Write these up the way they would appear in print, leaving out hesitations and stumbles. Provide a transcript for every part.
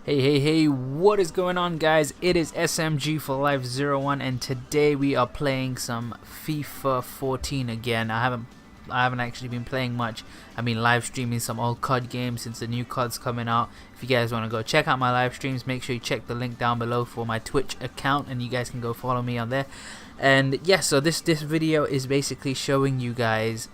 Hey, what is going on, guys? It is SMG for Life 01, and today we are playing some FIFA 14 again. I haven't actually been playing much. I've been live streaming some old COD games since the new COD's coming out. If you guys want to go check out my live streams, make sure you check the link down below for my Twitch account, and you guys can go follow me on there. And yeah, so this video is basically showing you guys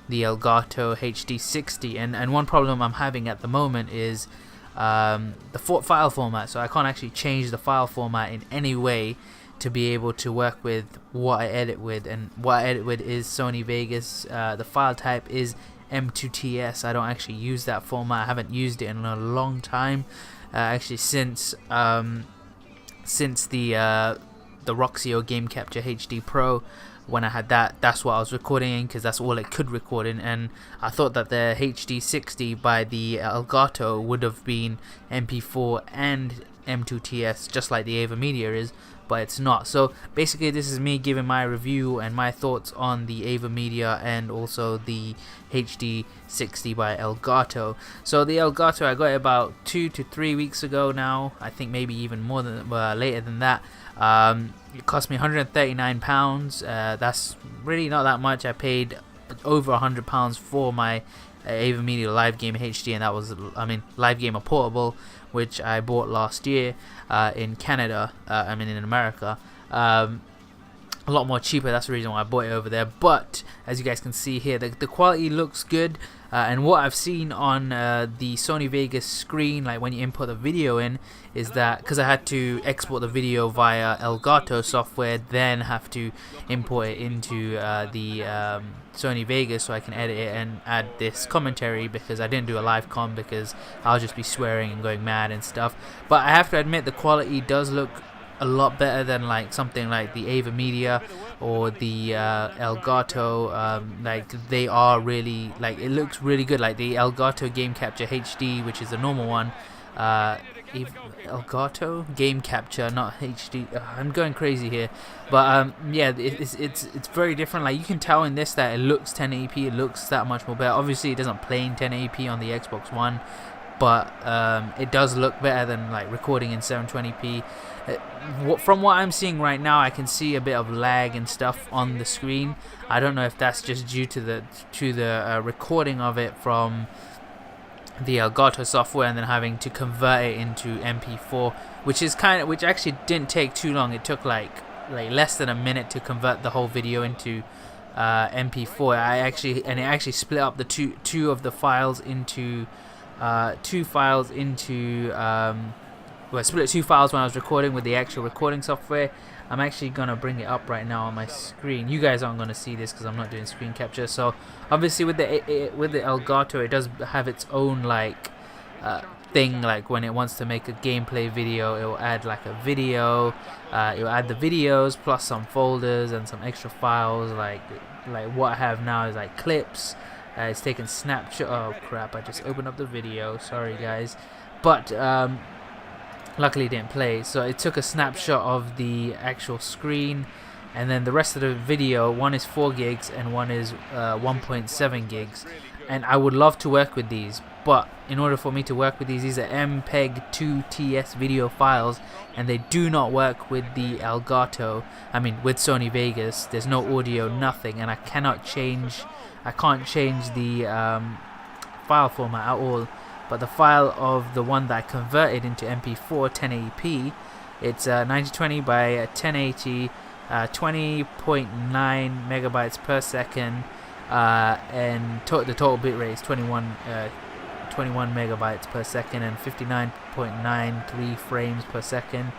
the Elgato HD60, and one problem I'm having at the moment is the file format. So I can't actually change the file format in any way to be able to work with what I edit with, and what I edit with is Sony Vegas. The file type is M2TS. I don't actually use that format. I haven't used it in a long time, actually since the Roxio Game Capture HD Pro. When I had that's what I was recording in, because that's all it could record in, and I thought that the HD60 by the Elgato would have been MP4 and M2TS just like the Ava Media is, but it's not. So basically this is me giving my review and my thoughts on the Ava Media and also the HD60 by Elgato. So the Elgato, I got it about 2 to 3 weeks ago now. I think maybe even more than later than that. It cost me £139. That's really not that much. I paid over £100 for my Ava Media Live Game HD, and that was, Live Gamer Portable, which I bought last year in Canada. In America. A lot more cheaper. That's the reason why I bought it over there. But as you guys can see here, the quality looks good, and what I've seen on the Sony Vegas screen, like when you input the video in, is that because I had to export the video via Elgato software, then have to import it into the Sony Vegas so I can edit it and add this commentary, because I didn't do a live com because I'll just be swearing and going mad and stuff. But I have to admit, the quality does look a lot better than like something like the Ava Media or the Elgato. Like they are really, like, it looks really good. Like the Elgato Game Capture HD, which is the normal one, Elgato Game Capture, not HD. I'm going crazy here, but yeah, it's very different. Like you can tell in this that it looks 1080p. It looks that much more better. Obviously, it doesn't play in 1080p on the Xbox One, but it does look better than like recording in 720p. From what I'm seeing right now, I can see a bit of lag and stuff on the screen. I don't know if that's just due to the recording of it from the Elgato software and then having to convert it into MP4, which actually didn't take too long. It took like less than a minute to convert the whole video into MP4. It actually split up the two of the files into I split 2 files when I was recording with the actual recording software. I'm actually gonna bring it up right now on my screen. You guys aren't gonna see this because I'm not doing screen capture. So obviously with the Elgato, it does have its own like thing. Like when it wants to make a gameplay video, it will add like a video. It will add the videos plus some folders and some extra files. Like what I have now is like clips. It's taking snapshot. Oh crap! I just opened up the video. Sorry guys, but luckily it didn't play. So it took a snapshot of the actual screen, and then the rest of the video, one is 4 gigs and one is 1.7 gigs. And I would love to work with these, but in order for me to work with these are MPEG-2 video files, and they do not work with the Elgato. With Sony Vegas, there's no audio, nothing, and I can't change the file format at all. But the file of the one that I converted into MP4 1080p, it's 1920 by 1080, 20.9 megabytes per second, and the total bitrate is 21 megabytes per second and 59.93 frames per second,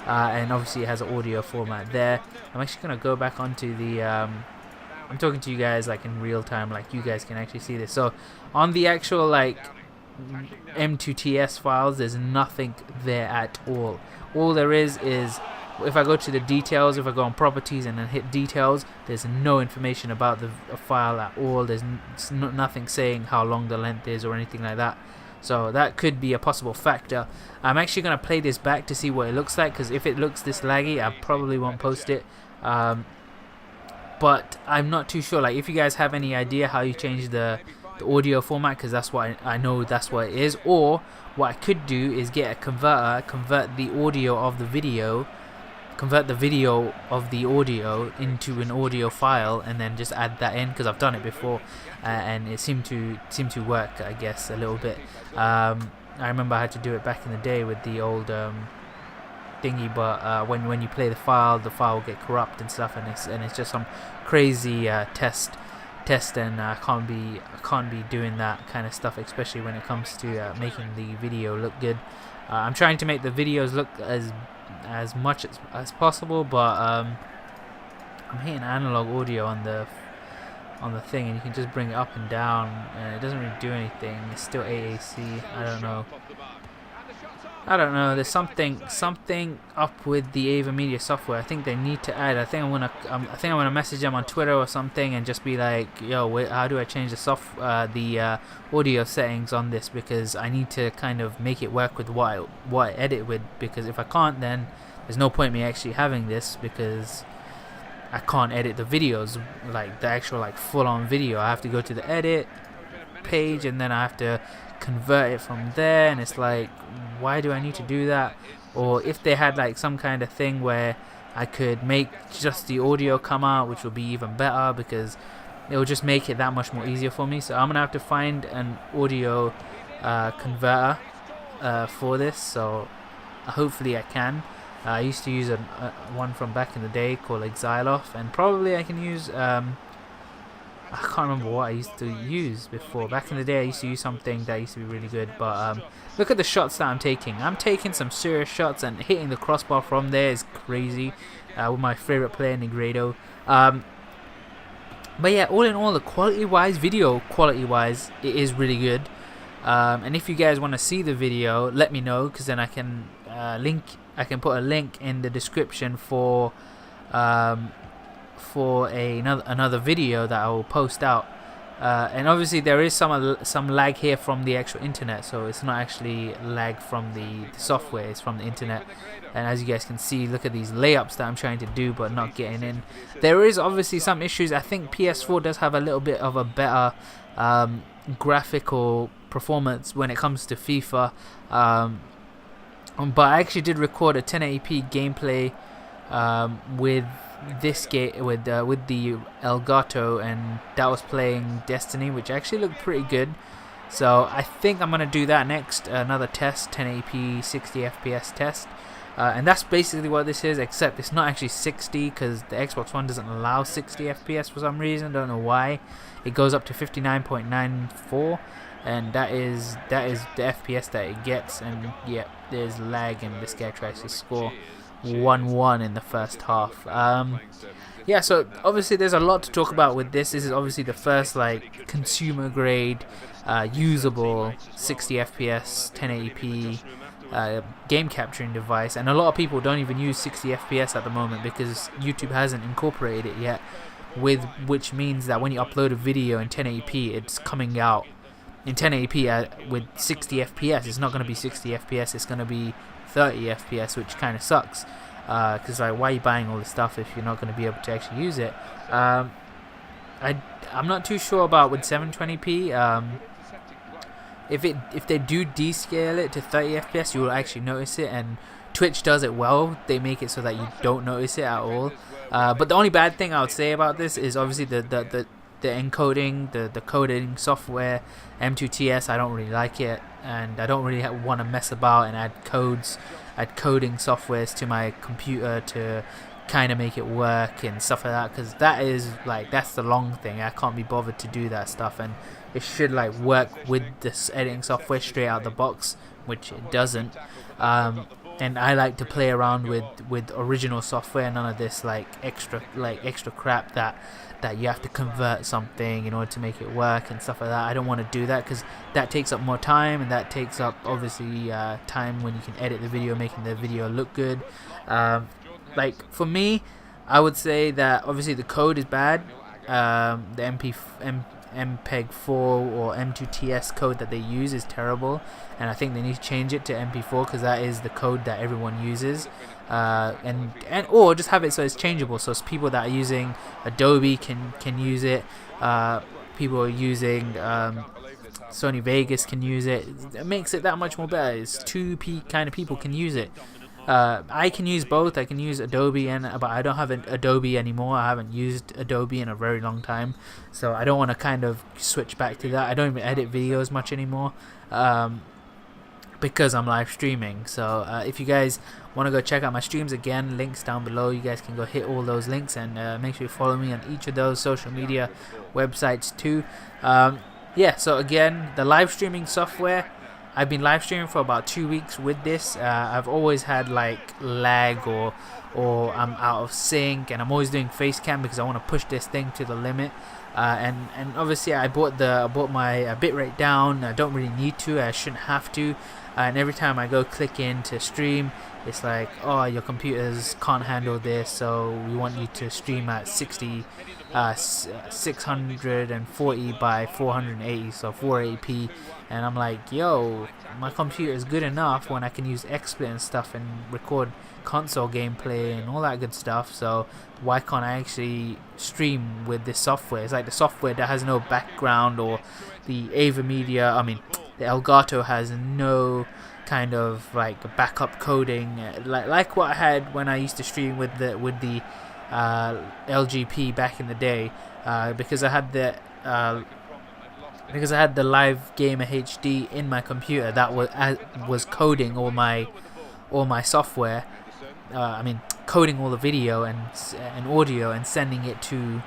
and obviously it has an audio format there. I'm actually gonna go back onto the I'm talking to you guys like in real time, like you guys can actually see this. So on the actual like M2TS files, there's nothing there at all. All there is if I go to the details, if I go on properties and then hit details, there's no information about the file at all. There's nothing saying how long the length is or anything like that. So that could be a possible factor. I'm actually going to play this back to see what it looks like, because if it looks this laggy, I probably won't post it. But I'm not too sure. Like if you guys have any idea how you change the the audio format, because that's what I know that's what it is. Or what I could do is get a converter, convert the audio of the video, convert the video of the audio into an audio file, and then just add that in, because I've done it before, and it seemed to work, I guess, a little bit. I remember I had to do it back in the day with the old thingy, but when you play the file will get corrupt and stuff, and it's just some crazy test, and I can't be doing that kind of stuff, especially when it comes to making the video look good. I'm trying to make the videos look as much as possible, but I'm hitting analog audio on the thing, and you can just bring it up and down, and it doesn't really do anything. It's still AAC. I don't know. There's something up with the Ava Media software. I think they need to add. I think I'm gonna message them on Twitter or something and just be like, yo, how do I change the audio settings on this? Because I need to kind of make it work with what I edit with. Because if I can't, then there's no point me actually having this, because I can't edit the videos, like the actual like full-on video. I have to go to the edit page, and then I have to convert it from there, and it's like, why do I need to do that? Or if they had like some kind of thing where I could make just the audio come out, which would be even better, because it will just make it that much more easier for me. So I'm gonna have to find an audio converter for this, so hopefully I can. I used to use one from back in the day called Exiloff, and probably I can use I can't remember what I used to use before. Back in the day I used to use something that used to be really good, but look at the shots that I'm taking. I'm taking some serious shots, and hitting the crossbar from there is crazy, with my favorite player Negredo. But yeah, all in all, the video quality wise, it is really good. And if you guys want to see the video, let me know, because then I can put a link in the description for another video that I will post out. And obviously there is some lag here from the actual internet, so it's not actually lag from the software, it's from the internet. And as you guys can see, look at these layups that I'm trying to do but not getting in. There is obviously some issues. I think PS4 does have a little bit of a better graphical performance when it comes to FIFA, but I actually did record a 1080p gameplay with this game, with the Elgato, and that was playing Destiny, which actually looked pretty good. So I think I'm gonna do that next, another test, 1080p 60 FPS test, and that's basically what this is, except it's not actually 60, because the Xbox One doesn't allow 60 FPS for some reason. Don't know why. It goes up to 59.94, and that is the FPS that it gets. And yeah, there's lag, and this guy tries to score 1-1 in the first half. Yeah, so obviously there's a lot to talk about with this. This is obviously the first like consumer grade usable 60 FPS 1080p game capturing device, and a lot of people don't even use 60 FPS at the moment because YouTube hasn't incorporated it yet, which means that when you upload a video in 1080p, it's coming out in 1080p with 60 FPS. It's not going to be 60 FPS, it's going to be 30 FPS, which kind of sucks, because like, why are you buying all this stuff if you're not going to be able to actually use it? I'm not too sure about with 720p. If they do descale it to 30 FPS, you will actually notice it, and Twitch does it well. They make it so that you don't notice it at all. But the only bad thing I would say about this is obviously the encoding, the coding software, M2TS. I don't really like it, and I don't really want to mess about and add coding softwares to my computer to kind of make it work and stuff like that, because that's the long thing. I can't be bothered to do that stuff, and it should like work with this editing software straight out the box, which it doesn't. And I like to play around with original software, none of this like extra crap that you have to convert something in order to make it work and stuff like that. I don't want to do that, because that takes up more time, and that takes up obviously time when you can edit the video, making the video look good. Like for me, I would say that obviously the code is bad. The MPEG-4 or M2TS code that they use is terrible, and I think they need to change it to MP4, because that is the code that everyone uses, or just have it so it's changeable, so people that are using Adobe can use it, people are using Sony Vegas can use it. It makes it that much more better. It's kind of people can use it. I can use both. I can use Adobe, but I don't have an Adobe anymore. I haven't used Adobe in a very long time, so I don't want to kind of switch back to that. I don't even edit videos much anymore because I'm live streaming. So if you guys want to go check out my streams, again, links down below. You guys can go hit all those links, and make sure you follow me on each of those social media websites too. Yeah, so again, the live streaming software, I've been live streaming for about 2 weeks with this. I've always had like lag or I'm out of sync, and I'm always doing face cam because I want to push this thing to the limit. And obviously I bought my bitrate down. I don't really need to. I shouldn't have to. And every time I go click in to stream, it's like, oh, your computers can't handle this, so we want you to stream at 640 by 480, so 480p. And I'm like, yo, my computer is good enough when I can use XSplit and stuff and record console gameplay and all that good stuff, so why can't I actually stream with this software? It's like the software that has no background, or the the Elgato has no kind of like backup coding, like what I had when I used to stream with the LGP back in the day, because I had the Live Gamer HD in my computer that was coding all my software. Coding all the video and audio and sending it to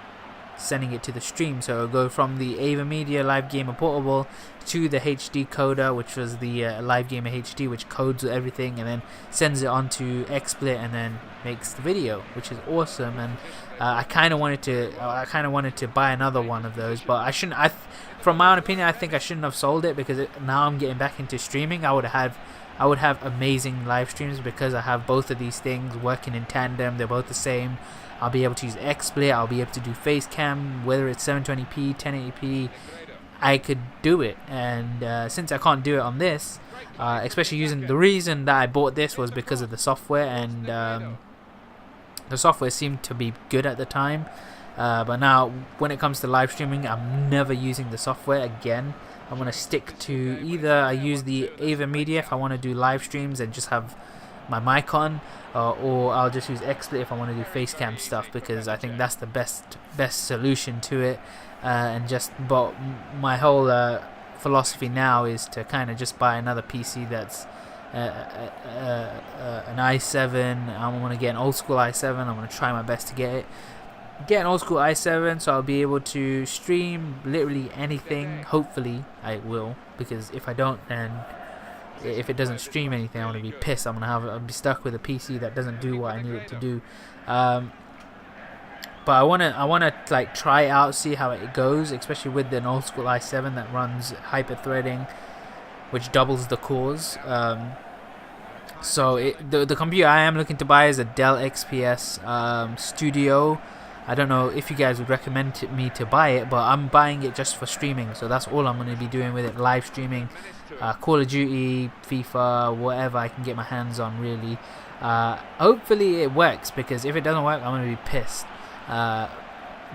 the stream. So it'll go from the AverMedia Live Gamer Portable to the HD coder, which was the Live Gamer HD, which codes everything and then sends it onto XSplit and then makes the video, which is awesome. And I kind of wanted to buy another one of those, but I shouldn't. From my own opinion, I think I shouldn't have sold it, because now I'm getting back into streaming. I would have amazing live streams because I have both of these things working in tandem. They're both the same. I'll be able to use XSplit. I'll be able to do face cam, whether it's 720p, 1080p. I could do it. And since I can't do it on this, especially the reason that I bought this was because of the software, and the software seemed to be good at the time. But now, when it comes to live streaming, I'm never using the software again. I'm going to stick to either I use the AverMedia if I want to do live streams and just have my mic on, or I'll just use XSplit if I want to do face cam stuff, because I think that's the best solution to it. But my whole philosophy now is to kind of just buy another PC that's an i7. I want to get an old school i7. I'm going to try my best to get an old school i7, so I'll be able to stream literally anything. Hopefully I will, because if I don't, then if it doesn't stream anything, I'm gonna be pissed. I'll be stuck with a PC that doesn't do what I need it to do. But I wanna like try it out, see how it goes, especially with an old school i7 that runs hyper threading, which doubles the cores. So the computer I am looking to buy is a Dell XPS Studio. I don't know if you guys would recommend me to buy it, but I'm buying it just for streaming. So that's all I'm going to be doing with it, live streaming, Call of Duty, FIFA, whatever I can get my hands on, really. Hopefully it works, because if it doesn't work, I'm going to be pissed.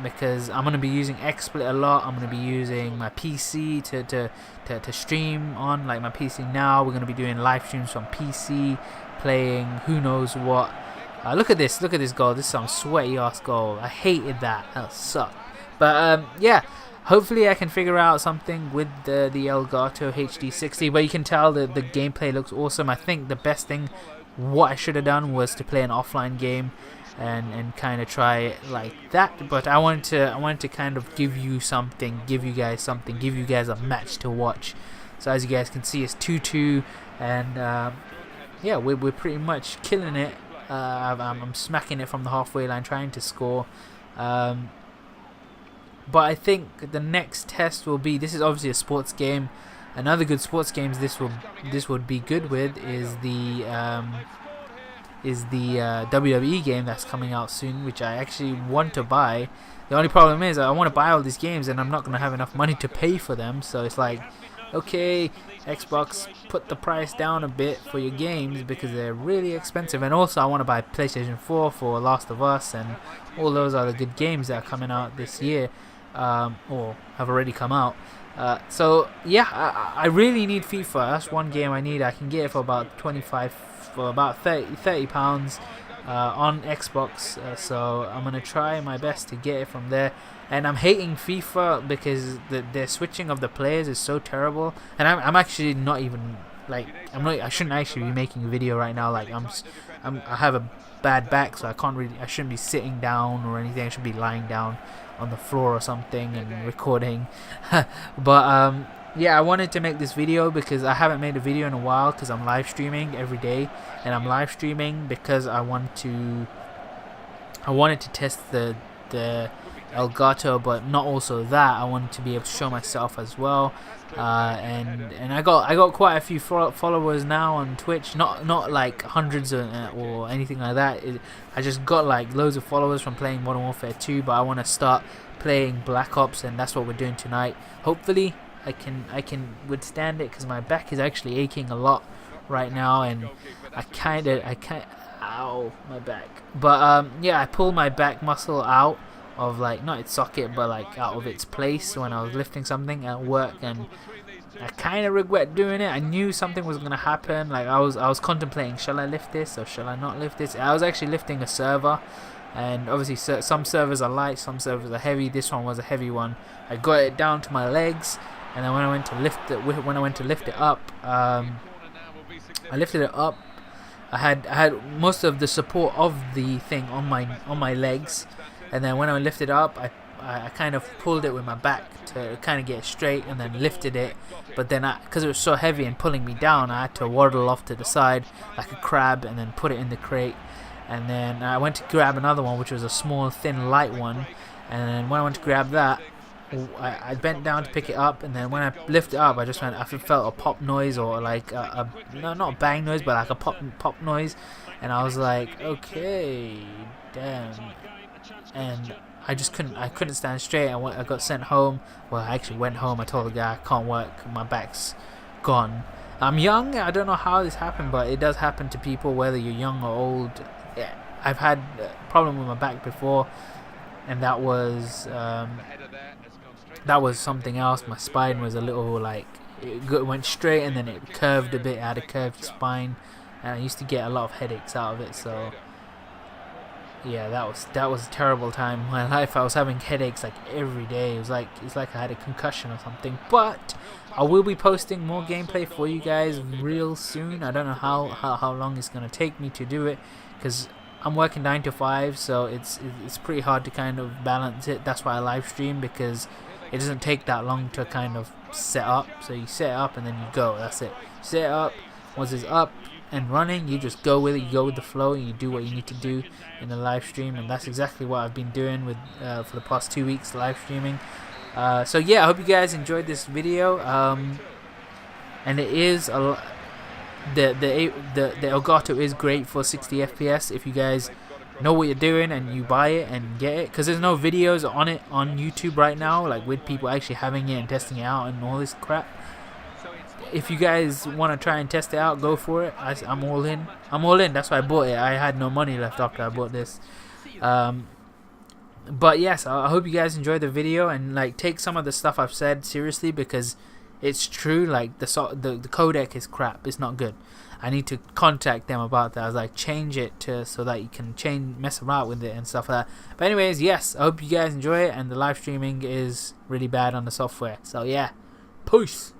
Because I'm going to be using XSplit a lot. I'm going to be using my PC to stream on, like my PC now. We're going to be doing live streams from PC, playing who knows what. Look at this goal. This is some sweaty ass goal. I hated that. That sucked. But yeah, hopefully I can figure out something with the Elgato HD60. But you can tell that the gameplay looks awesome. I think the best thing, what I should have done, was to play an offline game and kind of try it like that. But I wanted to kind of give you guys a match to watch. So as you guys can see, it's 2-2, and yeah, we're pretty much killing it. I'm smacking it from the halfway line, trying to score. But I think the next test will be, this is obviously a sports game. Another good sports games this would be good with is the WWE game that's coming out soon, which I actually want to buy. The only problem is I want to buy all these games and I'm not going to have enough money to pay for them. So it's like, okay, Xbox, put the price down a bit for your games because they're really expensive. And also I want to buy PlayStation 4 for Last of Us and all those other good games that are coming out this year. or have already come out. So yeah, I really need FIFA. That's one game I need. I can get it for about 25, for about 30 pounds on Xbox. So I'm gonna try my best to get it from there. And I'm hating FIFA because the switching of the players is so terrible. And I'm actually not even like I shouldn't actually be making a video right now. Like I have a bad back, so I shouldn't be sitting down or anything. I should be lying down on the floor or something and recording. But yeah, I wanted to make this video because I haven't made a video in a while, because I'm live streaming every day, and I'm live streaming because I wanted to test the Elgato, but not also that, I wanted to be able to show myself as well. And I got quite a few followers now on Twitch, not like hundreds or anything like that. I just got like loads of followers from playing Modern Warfare 2, but I want to start playing Black Ops, and that's what we're doing tonight. Hopefully I can withstand it, because my back is actually aching a lot right now, and I can't ow, my back. But yeah, I pulled my back muscle out of, like, not its socket, but like out of its place when I was lifting something at work, and I kind of regret doing it. I knew something was gonna happen. Like I was contemplating, shall I lift this or shall I not lift this? I was actually lifting a server, and obviously some servers are light, some servers are heavy. This one was a heavy one. I got it down to my legs, and then when I went to lift it up, I lifted it up. I had most of the support of the thing on my legs, and then when I lifted it up, I kind of pulled it with my back to kind of get it straight, and then lifted it. But then because it was so heavy and pulling me down, I had to waddle off to the side like a crab and then put it in the crate. And then I went to grab another one, which was a small, thin, light one. And then when I went to grab that, I bent down to pick it up, and then when I lifted it up, I felt a pop noise, or like no, not a bang noise, but like a pop noise. And I was like, okay, damn. And I couldn't stand straight. I got sent home. Well, I actually went home. I told the guy I can't work, my back's gone. I'm young, I don't know how this happened, but it does happen to people, whether you're young or old. Yeah, I've had a problem with my back before, and that was something else. My spine was a little, like, it went straight and then it curved a bit. I had a curved spine, and I used to get a lot of headaches out of it. So yeah, that was a terrible time in my life. I was having headaches like every day. It's like I had a concussion or something. But I will be posting more gameplay for you guys real soon. I don't know how long it's gonna take me to do it, because I'm working 9 to 5, so it's pretty hard to kind of balance it. That's why I live stream, because it doesn't take that long to kind of set up. So you set it up and then you go. That's it. Set it up. Once it's up and running, you just go with it. You go with the flow, and you do what you need to do in the live stream. And that's exactly what I've been doing with for the past 2 weeks, live streaming. So yeah, I hope you guys enjoyed this video. And it is the Elgato is great for 60 FPS if you guys know what you're doing and you buy it and get it, because there's no videos on it on YouTube right now, like with people actually having it and testing it out and all this crap. If you guys want to try and test it out, go for it. I'm all in. That's why I bought it. I had no money left after I bought this. But yes, I hope you guys enjoyed the video, and like take some of the stuff I've said seriously, because it's true. Like the codec is crap. It's not good. I need to contact them about that. I was like, change it so that you can mess around with it and stuff like that. But anyways, yes, I hope you guys enjoy it, and the live streaming is really bad on the software. So yeah, peace.